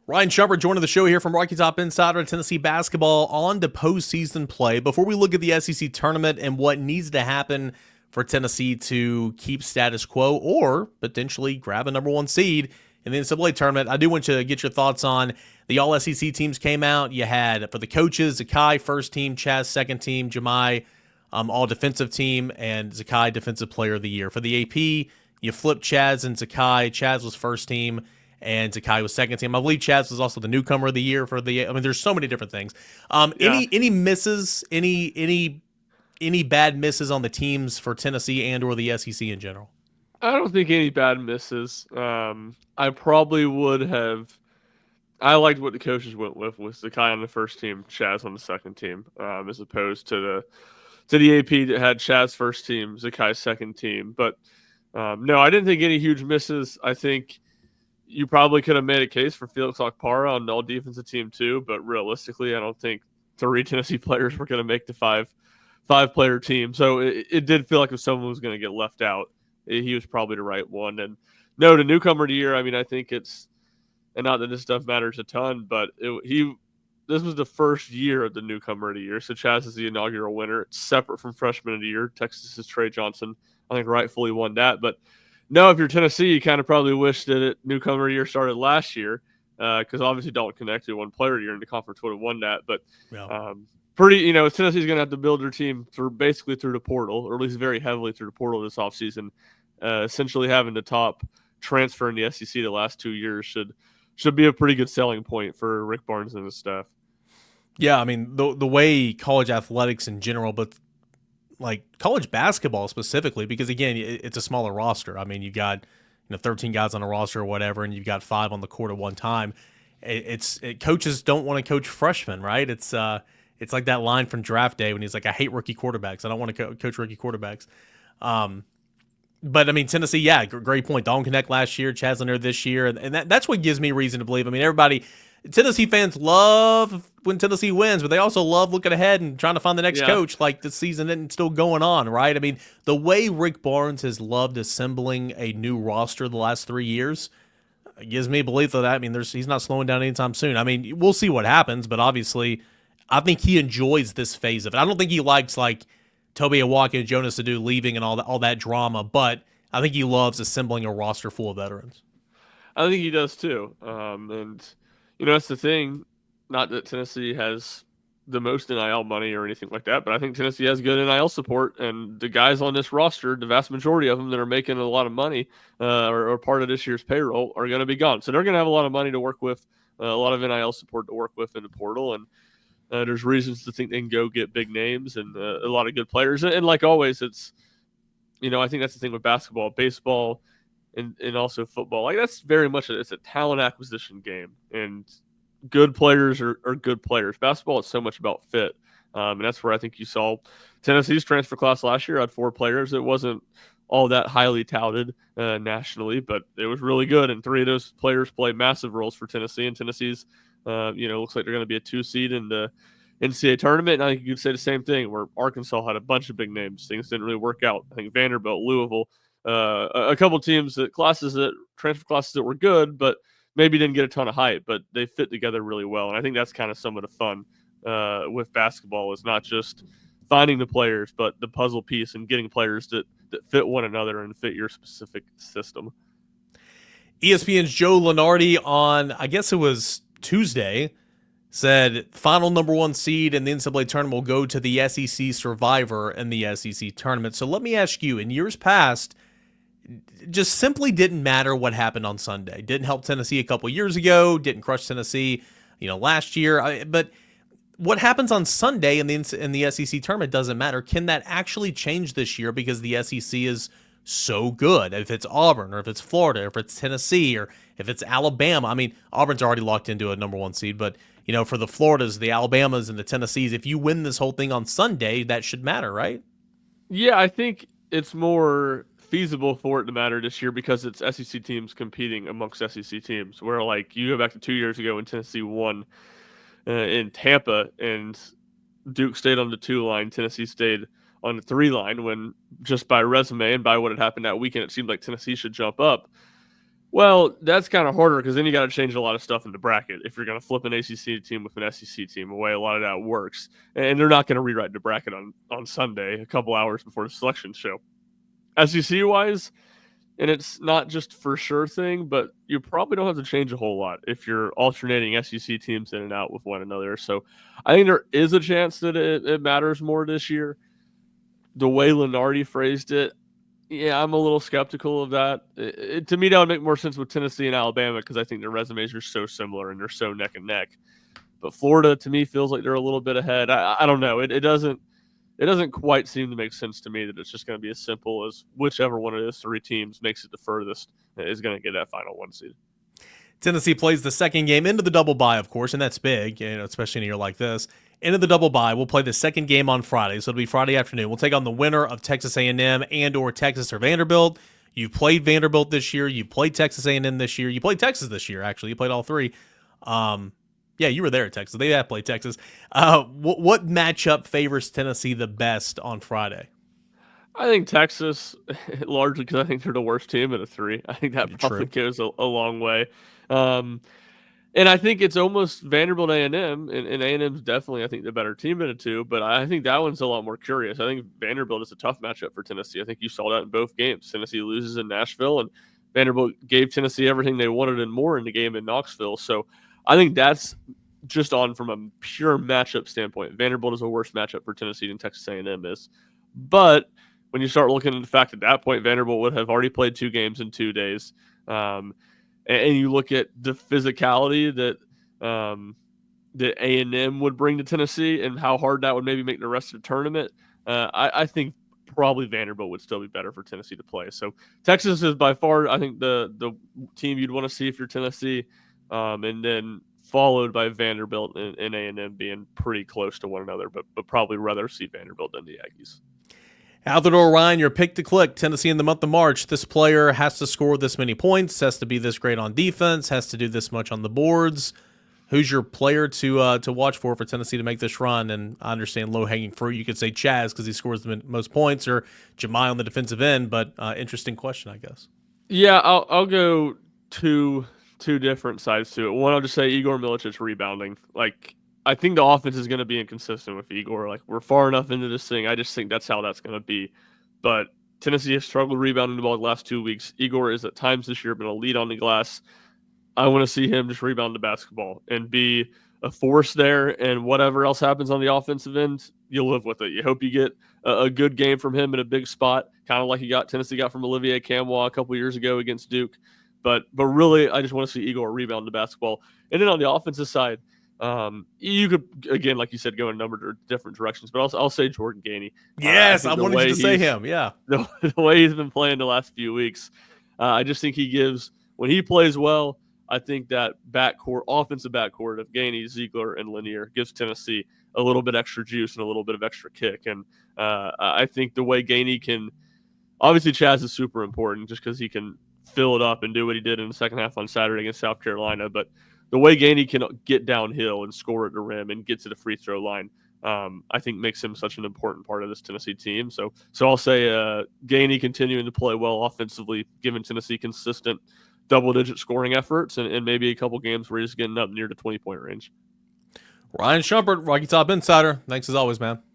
Ryan Schumpert joining the show here from Rocky Top Insider. Tennessee basketball on to postseason play. Before we look at the SEC tournament and what needs to happen for Tennessee to keep status quo or potentially grab a number one seed in the NCAA tournament, I do want you to get your thoughts on the all-SEC teams came out. You had, for the coaches, Zakai first team, Chaz second team, Jemai all defensive team, and Zakai defensive player of the year. For the AP, you flipped Chaz and Zakai. Chaz was first team and Zakai was second team. I believe Chaz was also the newcomer of the year for the. I mean, there's so many different things. Any misses? Any bad misses on the teams for Tennessee and or the SEC in general? I don't think any bad misses. I probably would have. I liked what the coaches went with Zakai on the first team, Chaz on the second team, as opposed to the AP that had Chaz first team, Zakai second team. But no, I didn't think any huge misses. I think you probably could have made a case for Felix Okpara on the all-defensive team too, but realistically, I don't think 3 Tennessee players were going to make the five-player team. So it did feel like if someone was going to get left out, he was probably the right one. And no, the newcomer of the year, I mean, I think it's, and not that this stuff matters a ton, but this was the first year of the newcomer of the year. So Chaz is the inaugural winner. It's separate from freshman of the year. Texas's Trey Johnson, I think, rightfully won that. But no, if you're Tennessee, you kind of probably wish that newcomer year started last year because obviously Dalton Connect won player of the year in the conference would have won that. But Tennessee's going to have to build their team through the portal, or at least very heavily through the portal this offseason. Essentially having the top transfer in the SEC the last 2 years should be a pretty good selling point for Rick Barnes and his staff. Yeah, I mean, the way college athletics in general, but like college basketball specifically, because again, it's a smaller roster. I mean, you got 13 guys on a roster or whatever, and you've got 5 on the court at one time. Coaches don't want to coach freshmen, right? It's like that line from Draft Day when he's like, "I hate rookie quarterbacks. I don't want to coach rookie quarterbacks." But I mean, Tennessee, yeah, great point. Dalton Connect last year, Chaz Lanier this year, and that's what gives me reason to believe. I mean, Tennessee fans love when Tennessee wins, but they also love looking ahead and trying to find the next coach. Like the season isn't still going on, right? I mean, the way Rick Barnes has loved assembling a new roster the last 3 years gives me belief that. I mean, he's not slowing down anytime soon. I mean, we'll see what happens, but obviously, I think he enjoys this phase of it. I don't think he likes like Toby Awaka and Jonas Adu leaving and all that drama, but I think he loves assembling a roster full of veterans. I think he does too, and. That's the thing. Not that Tennessee has the most NIL money or anything like that, but I think Tennessee has good NIL support. And the guys on this roster, the vast majority of them that are making a lot of money or part of this year's payroll are going to be gone. So they're going to have a lot of money to work with, a lot of NIL support to work with in the portal. And there's reasons to think they can go get big names and a lot of good players. And like always, it's, I think that's the thing with basketball, baseball, and also football. Like that's very much it's a talent acquisition game, and good players are good players. Basketball is so much about fit, and that's where I think you saw Tennessee's transfer class last year had 4 players. It wasn't all that highly touted nationally, but it was really good, and 3 of those players play massive roles for Tennessee. And Tennessee's, looks like they're going to be a 2 seed in the NCAA tournament. And I think you could say the same thing where Arkansas had a bunch of big names. Things didn't really work out. I think Vanderbilt, Louisville. A couple teams transfer classes that were good, but maybe didn't get a ton of hype, but they fit together really well. And I think that's kind of some of the fun with basketball is not just finding the players, but the puzzle piece and getting players that fit one another and fit your specific system. ESPN's Joe Lunardi on, I guess it was Tuesday, said final number 1 seed in the NCAA tournament will go to the SEC survivor in the SEC tournament. So let me ask you, in years past, just simply didn't matter what happened on Sunday. Didn't help Tennessee a couple years ago. Didn't crush Tennessee, last year. But what happens on Sunday in the SEC tournament doesn't matter. Can that actually change this year because the SEC is so good? If it's Auburn or if it's Florida or if it's Tennessee or if it's Alabama. I mean, Auburn's already locked into a number 1 seed, but for the Floridas, the Alabamas, and the Tennessees, if you win this whole thing on Sunday, that should matter, right? Yeah, I think it's more feasible for it to matter this year because it's SEC teams competing amongst SEC teams. Where like you go back to 2 years ago when Tennessee won in Tampa and Duke stayed on the 2 line, Tennessee stayed on the 3 line when just by resume and by what had happened that weekend, it seemed like Tennessee should jump up. Well, that's kind of harder because then you got to change a lot of stuff in the bracket if you're going to flip an ACC team with an SEC team, the way a lot of that works. And they're not going to rewrite the bracket on Sunday, a couple hours before the selection show. SEC-wise, and it's not just for sure thing, but you probably don't have to change a whole lot if you're alternating SEC teams in and out with one another. So I think there is a chance that it matters more this year. The way Lenardi phrased it, yeah, I'm a little skeptical of that. To me, that would make more sense with Tennessee and Alabama because I think their resumes are so similar and they're so neck and neck. But Florida, to me, feels like they're a little bit ahead. I don't know. It doesn't quite seem to make sense to me that it's just going to be as simple as whichever one of those three teams makes it the furthest is going to get that final one seed. Tennessee plays the second game into the double bye, of course, and that's big, especially in a year like this. Into the double bye, we'll play the second game on Friday, so it'll be Friday afternoon. We'll take on the winner of Texas A&M and or Texas or Vanderbilt. You played Vanderbilt this year. You played Texas A&M this year. You played Texas this year, actually. You played all three. Yeah, you were there at Texas. They have played Texas. What matchup favors Tennessee the best on Friday? I think Texas, largely because I think they're the worst team of the three. I think that probably goes a long way. And I think it's almost Vanderbilt A&M, and A&M's definitely, I think, the better team of the two, but I think that one's a lot more curious. I think Vanderbilt is a tough matchup for Tennessee. I think you saw that in both games. Tennessee loses in Nashville, and Vanderbilt gave Tennessee everything they wanted and more in the game in Knoxville. So I think that's just from a pure matchup standpoint. Vanderbilt is a worse matchup for Tennessee than Texas A&M is. But when you start looking at the fact at that point, Vanderbilt would have already played 2 games in 2 days. And you look at the physicality that that A&M would bring to Tennessee and how hard that would maybe make the rest of the tournament, I think probably Vanderbilt would still be better for Tennessee to play. So Texas is by far, I think, the team you'd want to see if you're Tennessee, and then followed by Vanderbilt and A&M being pretty close to one another, but probably rather see Vanderbilt than the Aggies. Out the door, Ryan, your pick to click. Tennessee in the month of March. This player has to score this many points, has to be this great on defense, has to do this much on the boards. Who's your player to watch for Tennessee to make this run? And I understand low-hanging fruit. You could say Chaz because he scores the most points, or Jemai on the defensive end, but interesting question, I guess. Yeah, I'll go two different sides to it. One, I'll just say Igor Milicic's rebounding. I think the offense is going to be inconsistent with Igor. We're far enough into this thing. I just think that's how that's going to be. But Tennessee has struggled rebounding the ball the last 2 weeks. Igor is at times this year been a lead on the glass. I want to see him just rebound the basketball and be a force there. And whatever else happens on the offensive end, you'll live with it. You hope you get a good game from him in a big spot, kind of like Tennessee got from Olivier Camwa a couple years ago against Duke. But really, I just want to see Igor rebound the basketball. And then on the offensive side, you could, again, like you said, go in a number of different directions, but I'll say Jordan Gainey. Yes, I wanted you to say him. Yeah, the way he's been playing the last few weeks, I just think he gives, when he plays well, I think that offensive backcourt of Gainey, Zeigler, and Lanier gives Tennessee a little bit extra juice and a little bit of extra kick. And I think the way Gainey can, obviously Chaz is super important just because he can fill it up and do what he did in the second half on Saturday against South Carolina, but the way Gainey can get downhill and score at the rim and get to the free throw line, I think makes him such an important part of this Tennessee team. So I'll say Gainey continuing to play well offensively, giving Tennessee consistent double-digit scoring efforts and maybe a couple games where he's getting up near the 20-point range. Ryan Schumpert, Rocky Top Insider. Thanks as always, man.